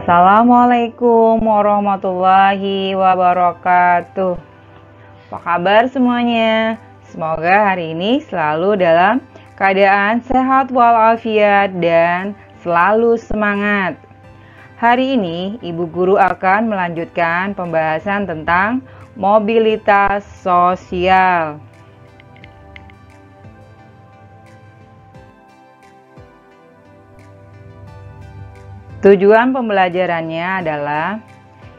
Assalamualaikum warahmatullahi wabarakatuh. Apa kabar semuanya? Semoga hari ini selalu dalam keadaan sehat walafiat dan selalu semangat. Hari ini Ibu Guru akan melanjutkan pembahasan tentang mobilitas sosial. Tujuan pembelajarannya adalah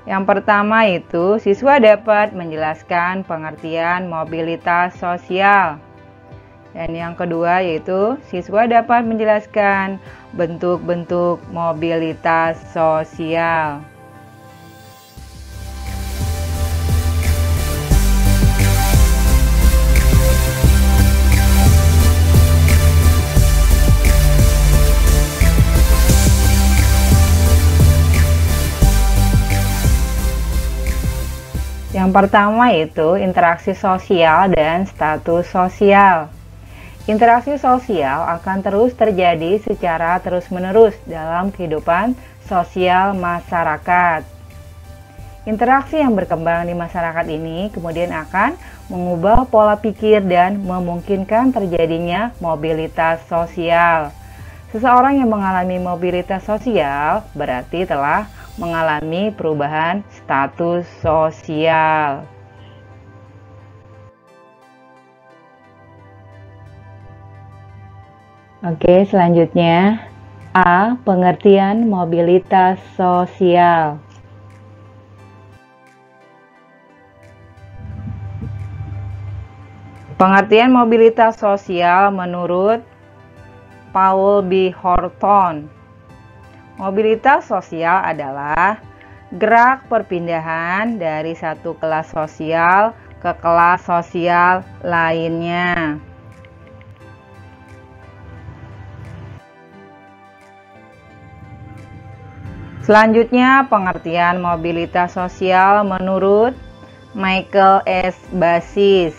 yang pertama itu siswa dapat menjelaskan pengertian mobilitas sosial. Dan yang kedua yaitu siswa dapat menjelaskan bentuk-bentuk mobilitas sosial. Yang pertama itu interaksi sosial dan status sosial. Interaksi sosial akan terus terjadi secara terus-menerus dalam kehidupan sosial masyarakat. Interaksi yang berkembang di masyarakat ini kemudian akan mengubah pola pikir dan memungkinkan terjadinya mobilitas sosial. Seseorang yang mengalami mobilitas sosial berarti telah mengalami perubahan status sosial. Oke, selanjutnya A. Pengertian mobilitas sosial. Pengertian mobilitas sosial menurut Paul B. Horton. Mobilitas sosial adalah gerak perpindahan dari satu kelas sosial ke kelas sosial lainnya. Selanjutnya, pengertian mobilitas sosial menurut Michael S. Basis.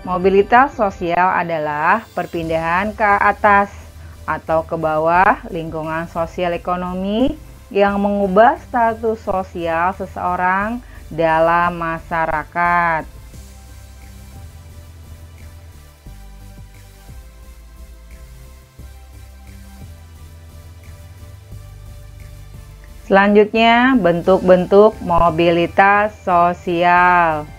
Mobilitas sosial adalah perpindahan ke atas atau ke bawah lingkungan sosial ekonomi yang mengubah status sosial seseorang dalam masyarakat. Selanjutnya, bentuk-bentuk mobilitas sosial.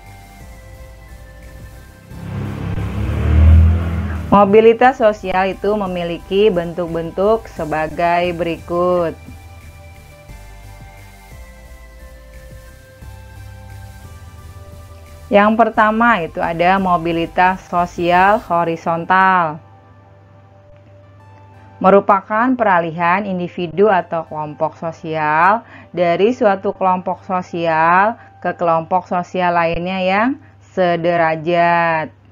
Mobilitas sosial itu memiliki bentuk-bentuk sebagai berikut. Yang pertama itu ada mobilitas sosial horizontal. Merupakan peralihan individu atau kelompok sosial dari suatu kelompok sosial ke kelompok sosial lainnya yang sederajat.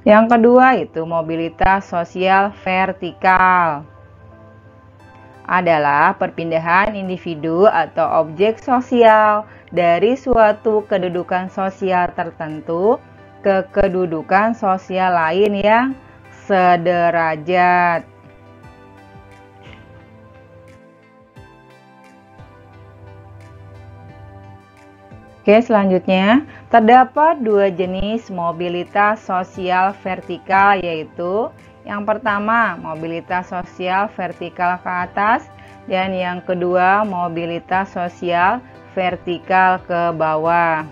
Yang kedua itu mobilitas sosial vertikal. Adalah perpindahan individu atau objek sosial dari suatu kedudukan sosial tertentu ke kedudukan sosial lain yang sederajat. Oke, selanjutnya terdapat dua jenis mobilitas sosial vertikal, yaitu yang pertama mobilitas sosial vertikal ke atas dan yang kedua mobilitas sosial vertikal ke bawah.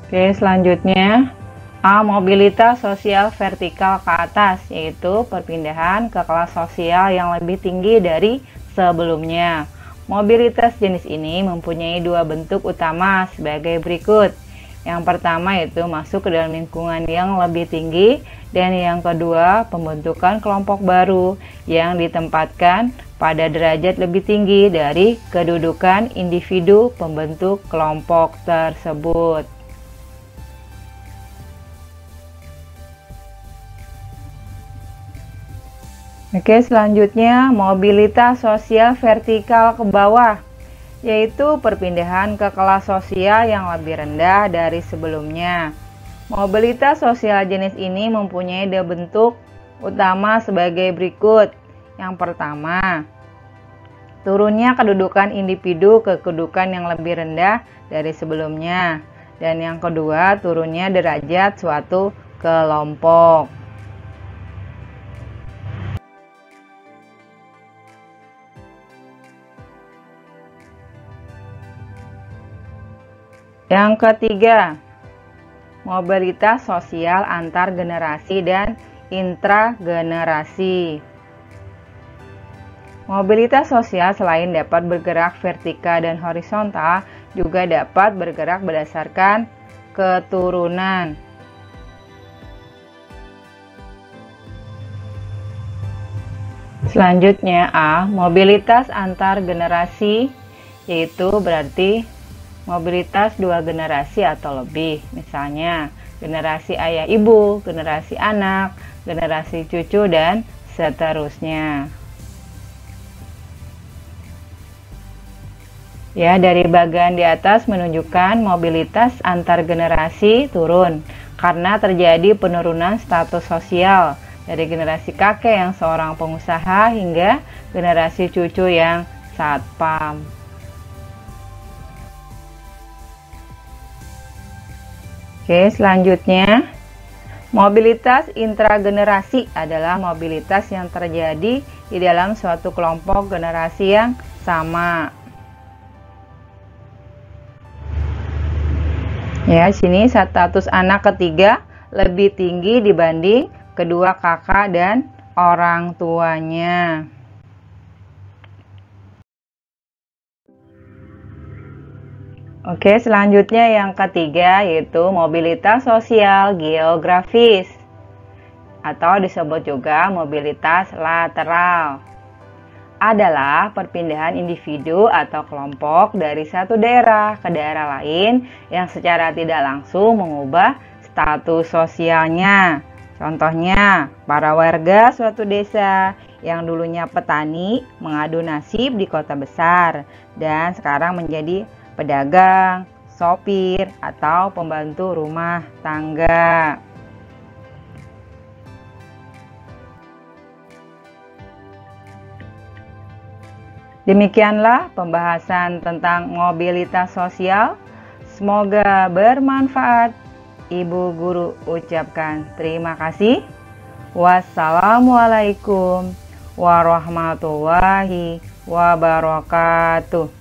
Oke, selanjutnya A. Mobilitas sosial vertikal ke atas, yaitu perpindahan ke kelas sosial yang lebih tinggi dari sebelumnya. Mobilitas jenis ini mempunyai dua bentuk utama sebagai berikut. Yang pertama itu masuk ke dalam lingkungan yang lebih tinggi, dan yang kedua pembentukan kelompok baru yang ditempatkan pada derajat lebih tinggi dari kedudukan individu pembentuk kelompok tersebut. Oke, selanjutnya mobilitas sosial vertikal ke bawah, yaitu perpindahan ke kelas sosial yang lebih rendah dari sebelumnya. Mobilitas sosial jenis ini mempunyai dua bentuk utama sebagai berikut. Yang pertama, turunnya kedudukan individu ke kedudukan yang lebih rendah dari sebelumnya. Dan yang kedua, turunnya derajat suatu kelompok. Yang ketiga, mobilitas sosial antar generasi dan intragenerasi. Mobilitas sosial selain dapat bergerak vertikal dan horizontal, juga dapat bergerak berdasarkan keturunan. Selanjutnya A, mobilitas antar generasi, yaitu berarti mobilitas dua generasi atau lebih, misalnya generasi ayah ibu, generasi anak, generasi cucu, dan seterusnya. Ya, dari bagian di atas menunjukkan mobilitas antar generasi turun karena terjadi penurunan status sosial dari generasi kakek yang seorang pengusaha hingga generasi cucu yang satpam. Oke, selanjutnya, mobilitas intragenerasi adalah mobilitas yang terjadi di dalam suatu kelompok generasi yang sama. Ya, sini status anak ketiga lebih tinggi dibanding kedua kakak dan orang tuanya. Oke, selanjutnya yang ketiga yaitu mobilitas sosial geografis atau disebut juga mobilitas lateral. Adalah perpindahan individu atau kelompok dari satu daerah ke daerah lain yang secara tidak langsung mengubah status sosialnya. Contohnya, para warga suatu desa yang dulunya petani mengadu nasib di kota besar dan sekarang menjadi pedagang, sopir, atau pembantu rumah tangga. Demikianlah pembahasan tentang mobilitas sosial. Semoga bermanfaat. Ibu guru ucapkan terima kasih. Wassalamualaikum warahmatullahi wabarakatuh.